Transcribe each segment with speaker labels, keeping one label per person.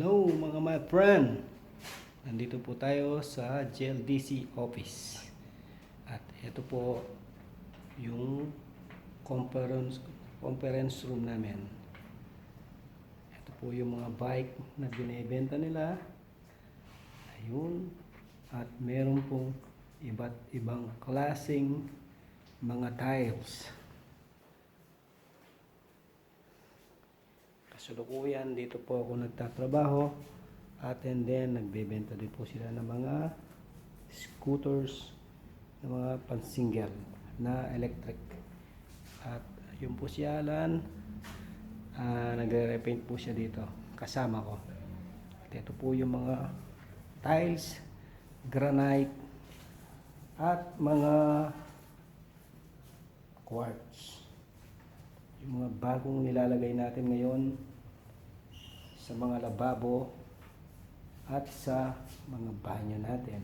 Speaker 1: Hello mga my friend. Nandito po tayo sa GLDC office. At ito po yung conference room namin. Ito po yung mga bike na binebenta nila. Ayun. At meron pong iba't ibang klaseng mga tiles. Kasalukuyan dito po ako nagtatrabaho at and then nagbebenta din po sila ng mga scooters ng mga pansingle na electric. At yun po si Alan, nagre-repaint po siya dito kasama ko. At ito po yung mga tiles, granite at mga quartz, yung mga bagong nilalagay natin ngayon sa mga lababo at sa mga banyo natin.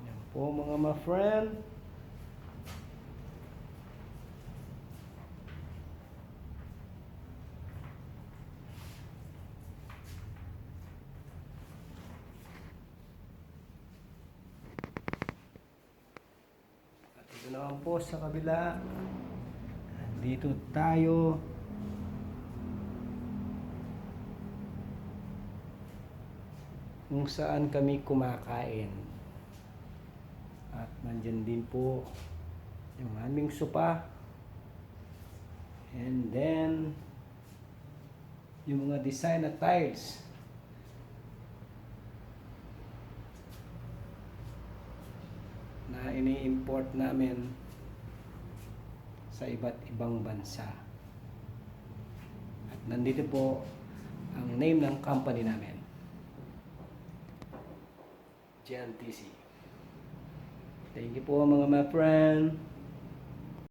Speaker 1: Yan po mga ma-friend. At ito naman po sa kabila. Dito tayo kung saan kami kumakain. At nandyan din po yung aming sopa. And then yung mga design na tiles. Na ini-import namin sa iba't ibang bansa. At nandito po ang name ng company namin. GLTC. Thank you po mga my friend.